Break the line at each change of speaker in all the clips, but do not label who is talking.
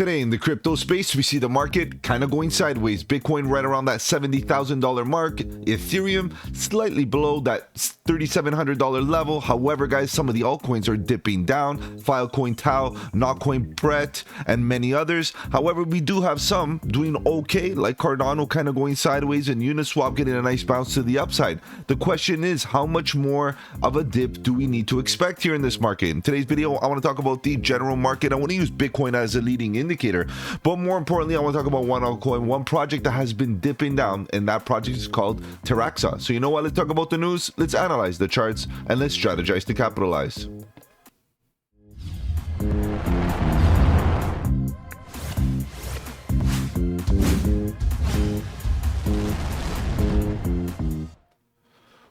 Today in the crypto space, we see the market kind of going sideways. Bitcoin right around that $70,000 mark. Ethereum slightly below that $3,700 level. However, guys, some of the altcoins are dipping down. Filecoin, Tau, Notcoin, Brett, and many others. However, we do have some doing okay, like Cardano kind of going sideways and Uniswap getting a nice bounce to the upside. The question is, how much more of a dip do we need to expect here in this market? In today's video, I want to talk about the general market. I want to use Bitcoin as a leading indicator, but more importantly, I want to talk about one altcoin, one project that has been dipping down, and that project is called Taraxa. So you know what, let's talk about the news, let's analyze the charts, and let's strategize to capitalize.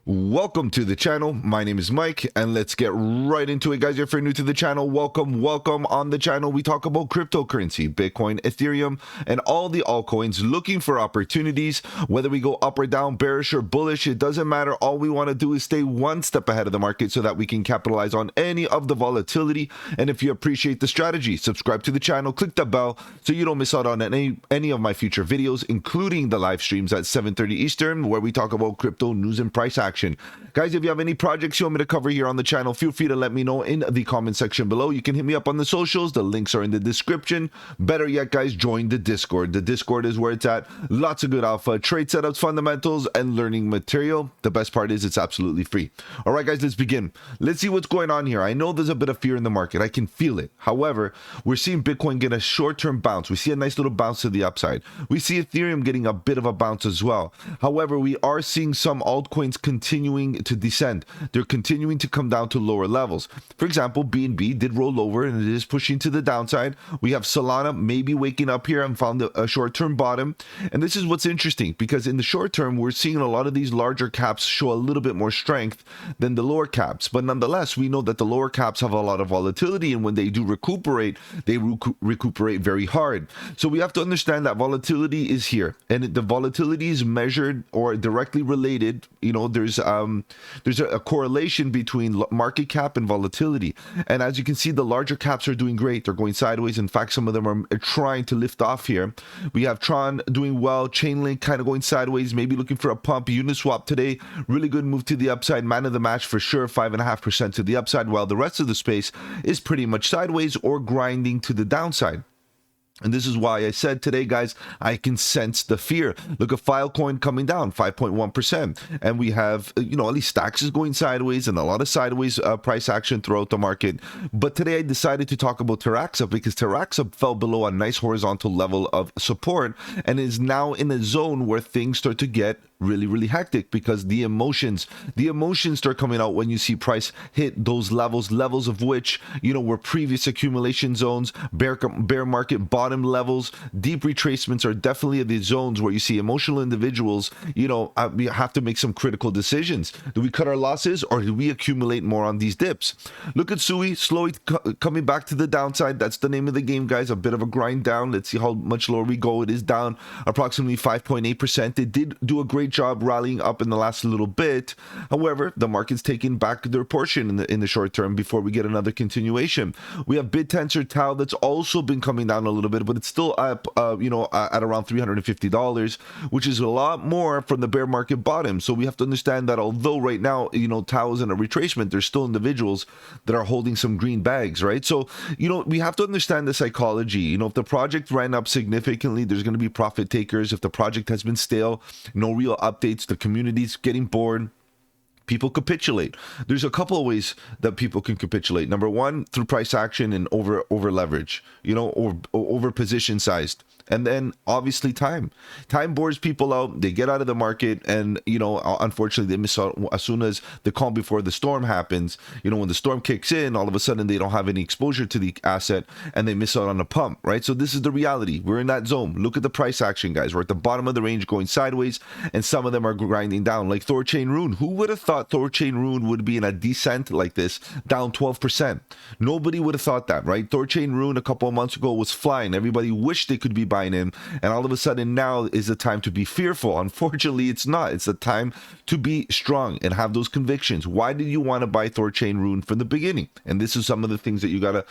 Welcome to the channel. My name is Mike, and let's get right into it, guys. If you're new to the channel, welcome. On the channel, we talk about cryptocurrency, Bitcoin, Ethereum, and all the altcoins, looking for opportunities. Whether we go up or down, bearish or bullish, it doesn't matter. All we want to do is stay one step ahead of the market so that we can capitalize on any of the volatility. And if you appreciate the strategy, subscribe to the channel, click the bell so you don't miss out on any of my future videos, including the live streams at 7:30 Eastern, where we talk about crypto news and price action. Guys, if you have any projects you want me to cover here on the channel, feel free to let me know in the comment section below. You can hit me up on the socials. The links are in the description. Better yet, guys, join the Discord. The Discord is where it's at. Lots of good alpha, trade setups, fundamentals, and learning material. The best part is it's absolutely free. All right, guys, let's begin. Let's see what's going on here. I know there's a bit of fear in the market. I can feel it. However, we're seeing Bitcoin get a short-term bounce. We see a nice little bounce to the upside. We see Ethereum getting a bit of a bounce as well. However, we are seeing some altcoins continuing to descend. They're continuing to come down to lower levels. For example, BNB did roll over and it is pushing to the downside. We have Solana maybe waking up here and found a short-term bottom. And this is what's interesting, because in the short term, we're seeing a lot of these larger caps show a little bit more strength than the lower caps. But nonetheless, we know that the lower caps have a lot of volatility, and when they do recuperate, they recuperate very hard. So we have to understand that volatility is here, and the volatility is measured or directly related. You know, there's a correlation between market cap and volatility. And as you can see, the larger caps are doing great. They're going sideways. In fact, some of them are trying to lift off here. We have Tron doing well. Chainlink kind of going sideways, maybe looking for a pump. Uniswap today, really good move to the upside. Man of the match for sure, 5.5% to the upside, while the rest of the space is pretty much sideways or grinding to the downside. And this is why I said today, guys, I can sense the fear. Look at Filecoin coming down 5.1%. And we have, at least Stacks is going sideways and a lot of sideways price action throughout the market. But today I decided to talk about Taraxa because Taraxa fell below a nice horizontal level of support and is now in a zone where things start to get really hectic, because the emotions start coming out when you see price hit those levels of which were previous accumulation zones, bear market bottom levels. Deep retracements are definitely the zones where you see emotional individuals we have to make some critical decisions. Do we cut our losses or do we accumulate more on these dips? Look at Sui slowly coming back to the downside. That's the name of the game, guys. A bit of a grind down. Let's see how much lower we go. It is down approximately 5.8%. It did do a great job rallying up in the last little bit. However, the market's taking back their portion in the short term before we get another continuation. We have BitTensor Tau that's also been coming down a little bit, but it's still up at around $350, which is a lot more from the bear market bottom. So we have to understand that although right now Tau is in a retracement, there's still individuals that are holding some green bags, right? So we have to understand the psychology. If the project ran up significantly, there's going to be profit takers. If the project has been stale, no real updates, the community's getting bored, people capitulate. There's a couple of ways that people can capitulate. Number one, through price action and over leverage, or over position sized. And then obviously time bores people out. They get out of the market, and unfortunately they miss out as soon as the calm before the storm happens. When the storm kicks in, all of a sudden they don't have any exposure to the asset and they miss out on the pump, right? So this is the reality. We're in that zone. Look at the price action, guys. We're at the bottom of the range going sideways, and some of them are grinding down, like Thorchain Rune. Who would have thought Thorchain Rune would be in a descent like this, down 12%? Nobody would have thought that, right? Thorchain Rune a couple of months ago was flying. Everybody wished they could be buying buying in, and all of a sudden now is the time to be fearful. Unfortunately, it's not. It's the time to be strong and have those convictions. Why did you want to buy Thorchain Rune from the beginning? And this is some of the things that you gotta,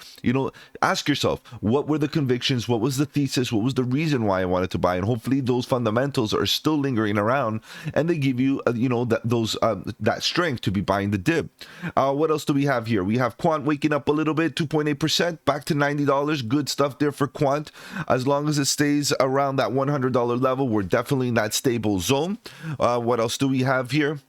ask yourself. What were the convictions? What was the thesis? What was the reason why I wanted to buy? And hopefully those fundamentals are still lingering around, and they give you, that strength to be buying the dip. What else do we have here? We have Quant waking up a little bit, 2.8%, back to $90. Good stuff there for Quant. As long as it stays around that $100 level, we're definitely in that stable zone. What else do we have here?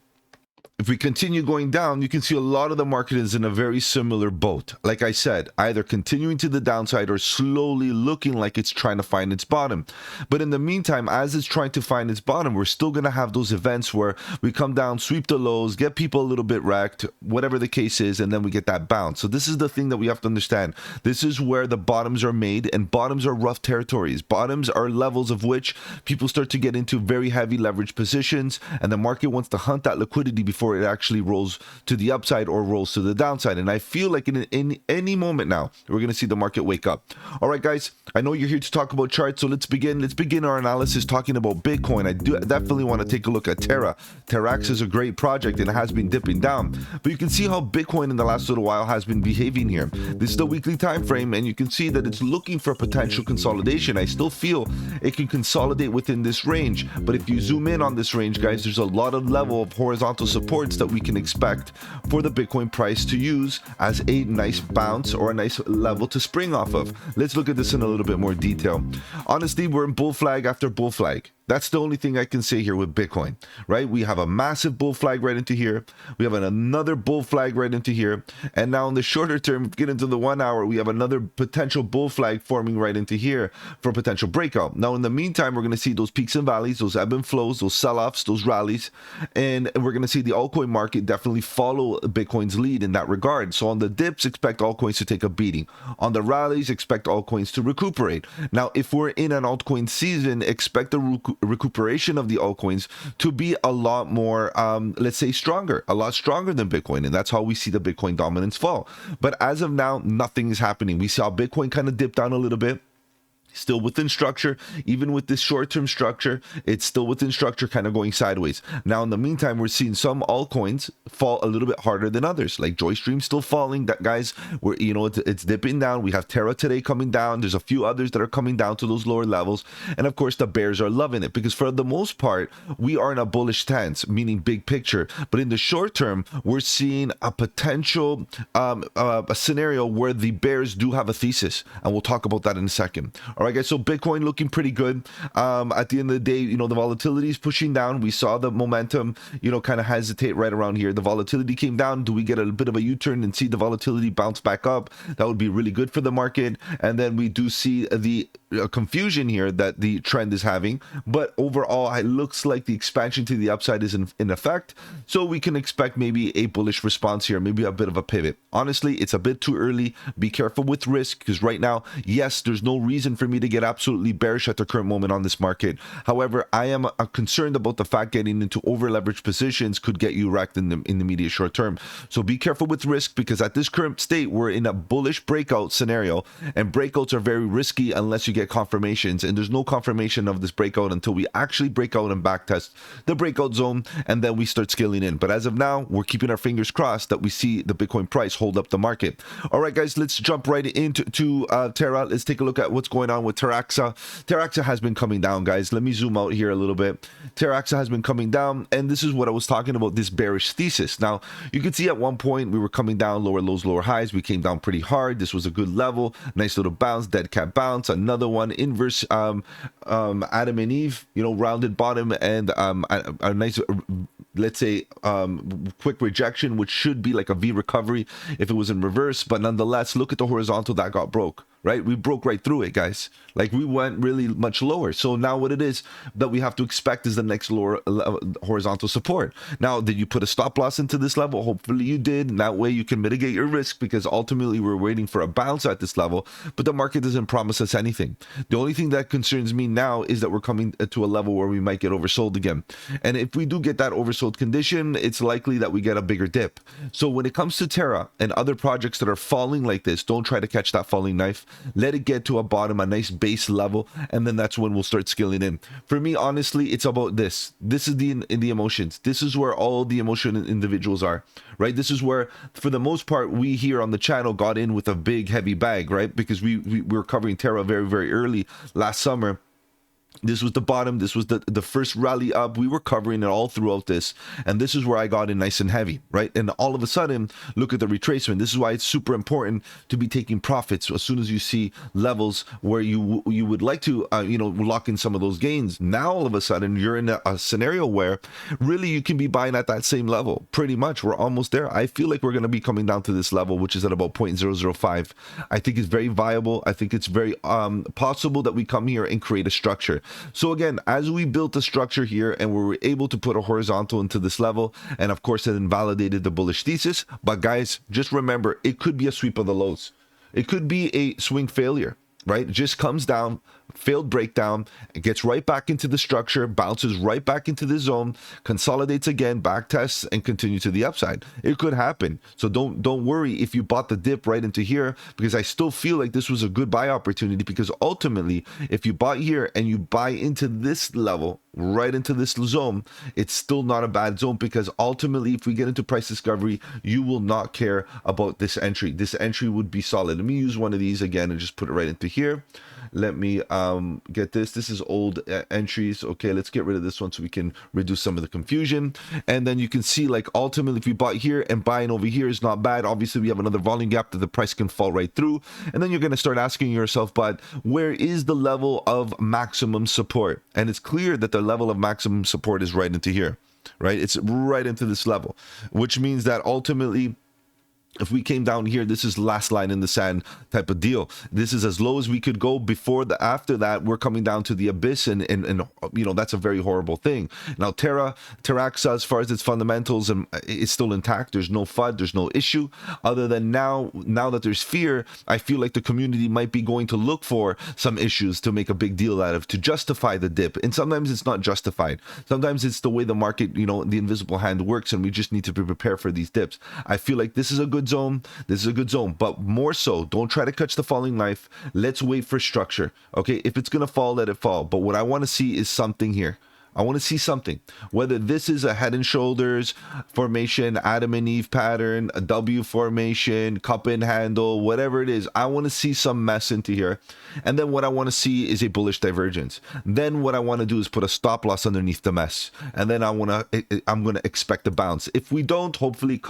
If we continue going down, you can see a lot of the market is in a very similar boat. Like I said, either continuing to the downside or slowly looking like it's trying to find its bottom. But in the meantime, as it's trying to find its bottom, we're still going to have those events where we come down, sweep the lows, get people a little bit wrecked, whatever the case is, and then we get that bounce. So this is the thing that we have to understand. This is where the bottoms are made, and bottoms are rough territories. Bottoms are levels of which people start to get into very heavy leverage positions, and the market wants to hunt that liquidity before it actually rolls to the upside or rolls to the downside. And I feel like in any moment now, we're going to see the market wake up. All right, guys, I know you're here to talk about charts, so let's begin our analysis talking about Bitcoin. I definitely want to take a look at Terra. Taraxa is a great project and it has been dipping down, but you can see how Bitcoin in the last little while has been behaving here. This is the weekly time frame, and you can see that it's looking for potential consolidation. I still feel it can consolidate within this range, but if you zoom in on this range, guys, there's a lot of level of horizontal support that we can expect for the Bitcoin price to use as a nice bounce or a nice level to spring off of. Let's look at this in a little bit more detail. Honestly, we're in bull flag after bull flag. That's the only thing I can say here with Bitcoin, right? We have a massive bull flag right into here. We have another bull flag right into here. And now in the shorter term, get into the 1 hour, we have another potential bull flag forming right into here for potential breakout. Now, in the meantime, we're going to see those peaks and valleys, those ebb and flows, those sell-offs, those rallies. And we're going to see the altcoin market definitely follow Bitcoin's lead in that regard. So on the dips, expect altcoins to take a beating. On the rallies, expect altcoins to recuperate. Now, if we're in an altcoin season, expect the recuperation of the altcoins to be a lot more, let's say, a lot stronger than Bitcoin. And that's how we see the Bitcoin dominance fall. But as of now, nothing is happening. We saw Bitcoin kind of dip down a little bit. Still within structure. Even with this short-term structure, it's still within structure, kind of going sideways. Now, in the meantime, we're seeing some altcoins fall a little bit harder than others. Like Joystream still falling. That, guys, where it's dipping down. We have Terra today coming down. There's a few others that are coming down to those lower levels. And of course, the bears are loving it because for the most part, we are in a bullish stance, meaning big picture. But in the short term, we're seeing a potential a scenario where the bears do have a thesis, and we'll talk about that in a second. All right, guys, so Bitcoin looking pretty good. At the end of the day, the volatility is pushing down. We saw the momentum, kind of hesitate right around here. The volatility came down. Do we get a bit of a U-turn and see the volatility bounce back up? That would be really good for the market. And then we do see the confusion here that the trend is having. But overall, it looks like the expansion to the upside is in effect. So we can expect maybe a bullish response here, maybe a bit of a pivot. Honestly, it's a bit too early. Be careful with risk because right now, yes, there's no reason for me to get absolutely bearish at the current moment on this market. However, I am concerned about the fact getting into over leveraged positions could get you wrecked in the immediate short term. So be careful with risk because at this current state, we're in a bullish breakout scenario, and breakouts are very risky unless you get confirmations, and there's no confirmation of this breakout until we actually break out and backtest the breakout zone, and then we start scaling in. But as of now, we're keeping our fingers crossed that we see the Bitcoin price hold up the market. All right, guys, let's jump right into Terra. Let's take a look at what's going on with Taraxa. Taraxa has been coming down, guys. Let me zoom out here a little bit. Taraxa has been coming down, and this is what I was talking about, this bearish thesis. Now, you can see at one point we were coming down, lower lows, lower highs. We came down pretty hard. This was a good level. Nice little bounce, dead cat bounce. Another one, inverse Adam and Eve, rounded bottom, and a nice, let's say, quick rejection, which should be like a V recovery if it was in reverse. But nonetheless, look at the horizontal that got broke. Right? We broke right through it, guys. Like we went really much lower. So now what it is that we have to expect is the next lower horizontal support. Now, did you put a stop loss into this level? Hopefully you did. And that way you can mitigate your risk because ultimately we're waiting for a bounce at this level, but the market doesn't promise us anything. The only thing that concerns me now is that we're coming to a level where we might get oversold again. And if we do get that oversold condition, it's likely that we get a bigger dip. So when it comes to Terra and other projects that are falling like this, don't try to catch that falling knife. let it get to a bottom, a nice base level, and then that's when we'll start scaling in. For me, honestly, it's about this. This is the emotions. This is where all the emotional individuals are, right? This is where, for the most part, we here on the channel got in with a big heavy bag, right? Because we were covering Terra very, very early last summer. This was the bottom. This was the first rally up. We were covering it all throughout this, and this is where I got in nice and heavy, right? And all of a sudden, look at the retracement. This is why it's super important to be taking profits as soon as you see levels where you would like to lock in some of those gains. Now all of a sudden you're in a scenario where really you can be buying at that same level. Pretty much we're almost there. I feel like we're going to be coming down to this level, which is at about 0.005. I think it's very viable. I think it's very possible that we come here and create a structure. So again, as we built a structure here and we were able to put a horizontal into this level, and of course it invalidated the bullish thesis, but guys, just remember, it could be a sweep of the lows. It could be a swing failure, right? It just comes down, failed breakdown, it gets right back into the structure, bounces right back into the zone, consolidates again, back tests, and continue to the upside. It could happen. So don't worry if you bought the dip right into here, because I still feel like this was a good buy opportunity, because ultimately, if you bought here and you buy into this level, right into this zone, it's still not a bad zone, because ultimately, if we get into price discovery, you will not care about this entry. This entry would be solid. Let me use one of these again and just put it right into here. Let me get this. This is old entries. Okay, let's get rid of this one so we can reduce some of the confusion. And then you can see, like, ultimately, if you bought here and buying over here is not bad. Obviously, we have another volume gap that the price can fall right through. And then you're going to start asking yourself, but where is the level of maximum support? And it's clear that the level of maximum support is right into here, right? It's right into this level, which means that ultimately, if we came down here, this is last line in the sand type of deal. This is as low as we could go. Before the after that, we're coming down to the abyss, and you know, that's a very horrible thing. Now Taraxa, as far as its fundamentals, and it's still intact. There's no FUD, there's no issue, other than now that there's fear, I feel like the community might be going to look for some issues to make a big deal out of, to justify the dip. And sometimes it's not justified. Sometimes it's the way the market, you know, the invisible hand works, and we just need to be prepared for these dips. I feel like this is a good zone. This is a good zone, but more so, don't try to catch the falling knife. Let's wait for structure. Okay, if it's gonna fall, let it fall. But what I want to see is something here. I want to see something, whether this is a head and shoulders formation, Adam and Eve pattern, a W formation, cup and handle, whatever it is. I want to see some mess into here. And then what I want to see is a bullish divergence. Then what I want to do is put a stop loss underneath the mess. And then I'm going to expect a bounce. If we don't, hopefully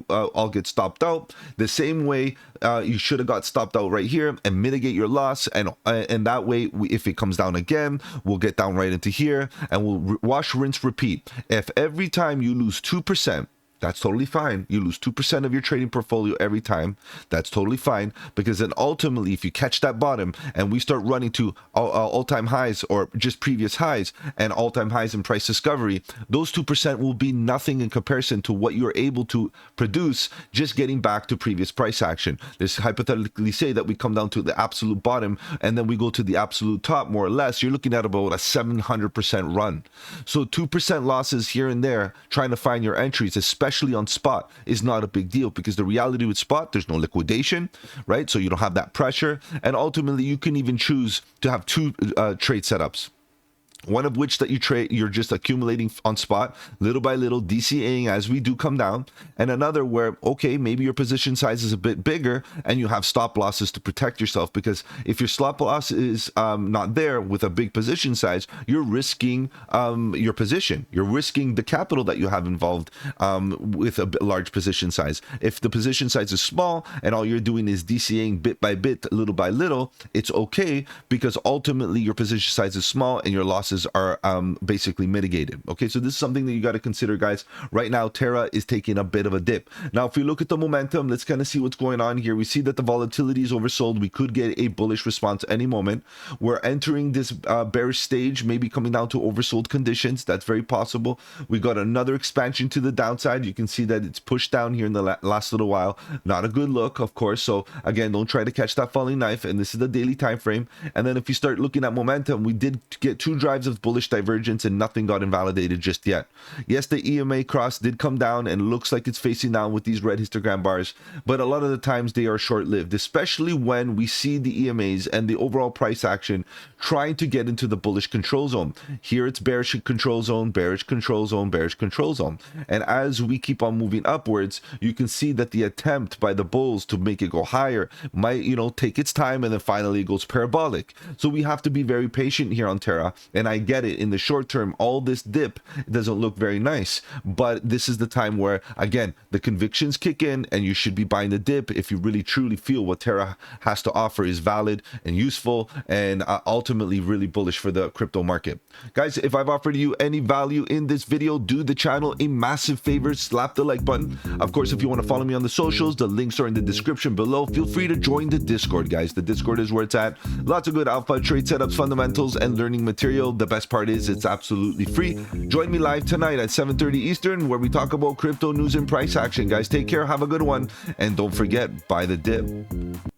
I'll get stopped out the same way you should have got stopped out right here, and mitigate your loss. And that way, if it comes down again, we'll get down right into here, and we'll wash, rinse, repeat. If every time you lose 2%, that's totally fine. You lose 2% of your trading portfolio every time. That's totally fine, because then ultimately, if you catch that bottom and we start running to all-time highs, or just previous highs and all-time highs in price discovery, those 2% will be nothing in comparison to what you're able to produce just getting back to previous price action. Let's hypothetically say that we come down to the absolute bottom and then we go to the absolute top, more or less. You're looking at about a 700% run. So 2% losses here and there, trying to find your entries, especially on spot, is not a big deal, because the reality with spot, there's no liquidation, right? So you don't have that pressure, and ultimately you can even choose to have two trade setups. One of which that you trade, you're just accumulating on spot, little by little, DCAing as we do come down, and another where, okay, maybe your position size is a bit bigger and you have stop losses to protect yourself, because if your stop loss is not there with a big position size, you're risking your position. You're risking the capital that you have involved with a large position size. If the position size is small and all you're doing is DCAing bit by bit, little by little, it's okay, because ultimately your position size is small and your losses are basically mitigated. Okay, so this is something that you got to consider, guys. Right now, Terra is taking a bit of a dip. Now, if we look at the momentum, let's kind of see what's going on here. We see that the volatility is oversold. We could get a bullish response any moment. We're entering this bearish stage, maybe coming down to oversold conditions. That's very possible. We got another expansion to the downside. You can see that it's pushed down here in the last little while. Not a good look, of course. So again, don't try to catch that falling knife. And this is the daily time frame. And then if you start looking at momentum, we did get two drives massive bullish divergence and nothing got invalidated just yet. Yes, the EMA cross did come down and looks like it's facing down with these red histogram bars, but a lot of the times they are short-lived, especially when we see the EMAs and the overall price action trying to get into the bullish control zone. Here it's bearish control zone, bearish control zone, bearish control zone. And as we keep on moving upwards, you can see that the attempt by the bulls to make it go higher might, take its time, and then finally it goes parabolic. So we have to be very patient here on Terra. And I get it, in the short term, all this dip doesn't look very nice, but this is the time where, again, the convictions kick in and you should be buying the dip if you really truly feel what Terra has to offer is valid and useful and ultimately really bullish for the crypto market. Guys, if I've offered you any value in this video, do the channel a massive favor, slap the like button. Of course, if you want to follow me on the socials, the links are in the description below. Feel free to join the Discord, guys. The Discord is where it's at. Lots of good alpha, trade setups, fundamentals, and learning material. The best part is it's absolutely free. Join me live tonight at 7:30 Eastern, where we talk about crypto news and price action. Guys, take care, have a good one, and don't forget, buy the dip.